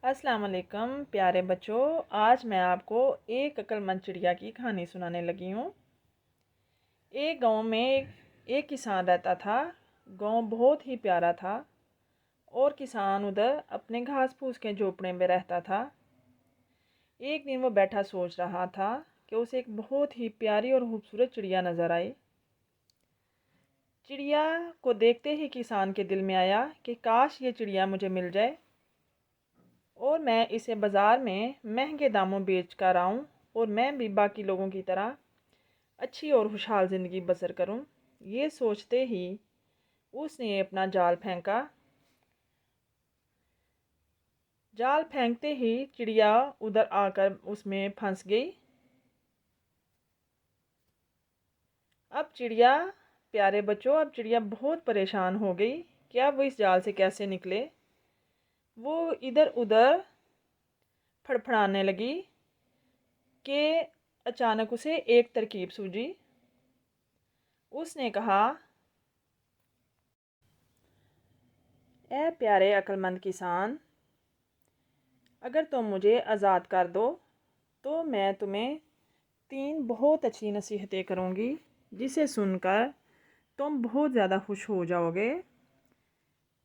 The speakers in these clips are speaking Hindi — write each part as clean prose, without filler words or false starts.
अस्सलाम वालेकुम प्यारे बच्चों। आज मैं आपको एक अक्लमंद चिड़िया की कहानी सुनाने लगी हूँ। एक गांव में एक किसान रहता था। गांव बहुत ही प्यारा था और किसान उधर अपने घास फूस के झोपड़े में रहता था। एक दिन वो बैठा सोच रहा था कि उसे एक बहुत ही प्यारी और खूबसूरत चिड़िया नज़र आई। चिड़िया को देखते ही किसान के दिल में आया कि काश ये चिड़िया मुझे मिल जाए और मैं इसे बाज़ार में महंगे दामों बेच कर आऊँ और मैं भी बाकी लोगों की तरह अच्छी और खुशहाल ज़िंदगी बसर करूं। ये सोचते ही उसने अपना जाल फेंका। जाल फेंकते ही चिड़िया उधर आकर उसमें फंस गई। अब चिड़िया बहुत परेशान हो गई कि अब वो इस जाल से कैसे निकले। वो इधर उधर फड़फड़ाने लगी कि अचानक उसे एक तरकीब सूझी। उसने कहा, ए प्यारे अक्लमंद किसान, अगर तुम मुझे आज़ाद कर दो तो मैं तुम्हें 3 बहुत अच्छी नसीहतें करूँगी जिसे सुनकर तुम बहुत ज़्यादा खुश हो जाओगे।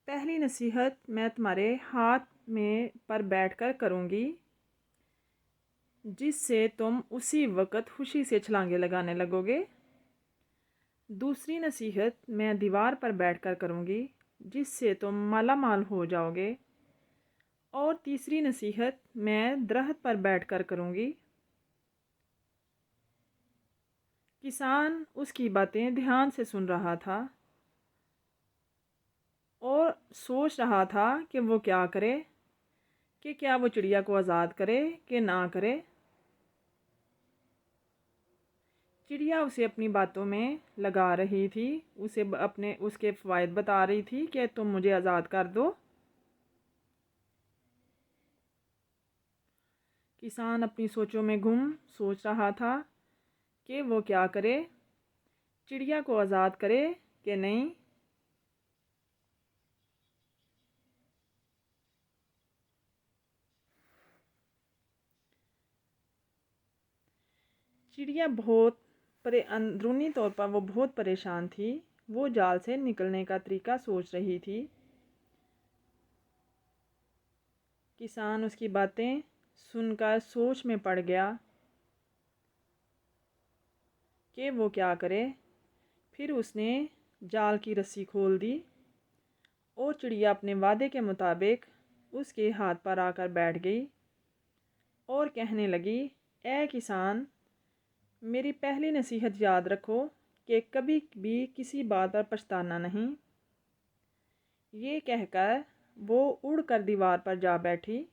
पहली नसीहत मैं तुम्हारे हाथ में पर बैठकर करूँगी जिससे तुम उसी वक़्त खुशी से छलांगे लगाने लगोगे। दूसरी नसीहत मैं दीवार पर बैठकर करूँगी जिससे तुम माला माल हो जाओगे। और तीसरी नसीहत मैं दरख्त पर बैठकर करूँगी। किसान उसकी बातें ध्यान से सुन रहा था और सोच रहा था कि वो क्या करे, कि क्या वो चिड़िया को आज़ाद करे कि ना करे। चिड़िया उसे अपनी बातों में लगा रही थी, उसे अपने उसके फ़वायद बता रही थी कि तुम मुझे आज़ाद कर दो। किसान अपनी सोचों में गुम सोच रहा था कि वो क्या करे, चिड़िया को आज़ाद करे कि नहीं। चिड़िया अंदरूनी तौर पर वो बहुत परेशान थी। वो जाल से निकलने का तरीका सोच रही थी। किसान उसकी बातें सुनकर सोच में पड़ गया कि वो क्या करे। फिर उसने जाल की रस्सी खोल दी और चिड़िया अपने वादे के मुताबिक उसके हाथ पर आकर बैठ गई और कहने लगी, ए किसान, मेरी पहली नसीहत याद रखो कि कभी भी किसी बात पर पछताना नहीं। ये कहकर वो उड़कर दीवार पर जा बैठी।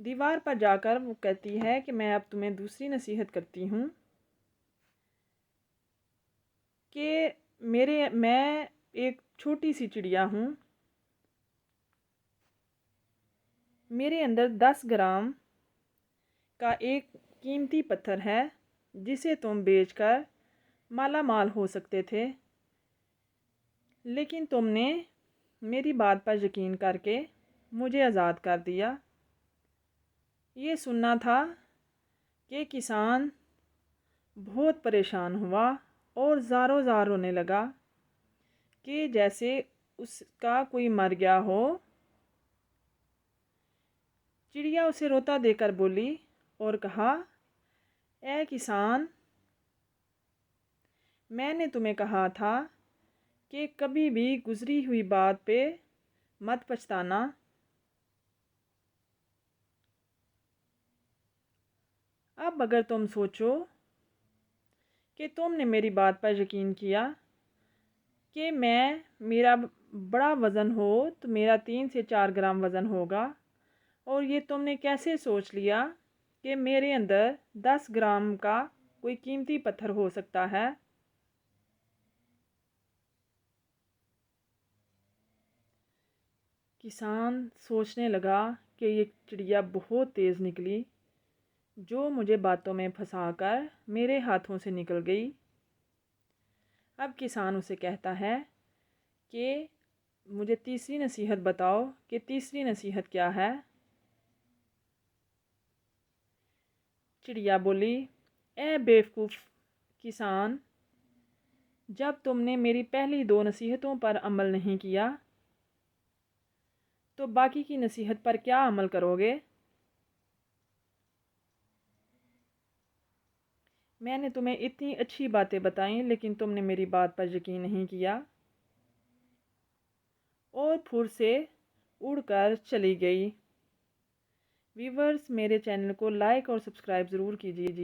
दीवार पर जाकर वो कहती है कि मैं अब तुम्हें दूसरी नसीहत करती हूँ कि मैं एक छोटी सी चिड़िया हूँ। मेरे अंदर 10 ग्राम का एक कीमती पत्थर है जिसे तुम बेचकर माला माल हो सकते थे, लेकिन तुमने मेरी बात पर यकीन करके मुझे आज़ाद कर दिया। ये सुनना था कि किसान बहुत परेशान हुआ और ज़ारों ज़ार रोने लगा कि जैसे उसका कोई मर गया हो। चिड़िया उसे रोता देकर बोली और कहा, ए किसान, मैंने तुम्हें कहा था कि कभी भी गुजरी हुई बात पे मत पछताना। अब अगर तुम सोचो कि तुमने मेरी बात पर यकीन किया कि मेरा बड़ा वज़न हो तो मेरा 3 से 4 ग्राम वज़न होगा, और ये तुमने कैसे सोच लिया कि मेरे अंदर 10 ग्राम का कोई कीमती पत्थर हो सकता है। किसान सोचने लगा कि ये चिड़िया बहुत तेज़ निकली जो मुझे बातों में फंसाकर मेरे हाथों से निकल गई। अब किसान उसे कहता है कि मुझे तीसरी नसीहत बताओ कि तीसरी नसीहत क्या है। चिड़िया बोली, ए बेवकूफ़ किसान, जब तुमने मेरी पहली 2 नसीहतों पर अमल नहीं किया तो बाकी की नसीहत पर क्या अमल करोगे? मैंने तुम्हें इतनी अच्छी बातें बताई लेकिन तुमने मेरी बात पर यकीन नहीं किया और फुर से उड़कर चली गई। व्यूवर्स, मेरे चैनल को लाइक और सब्सक्राइब ज़रूर कीजिए।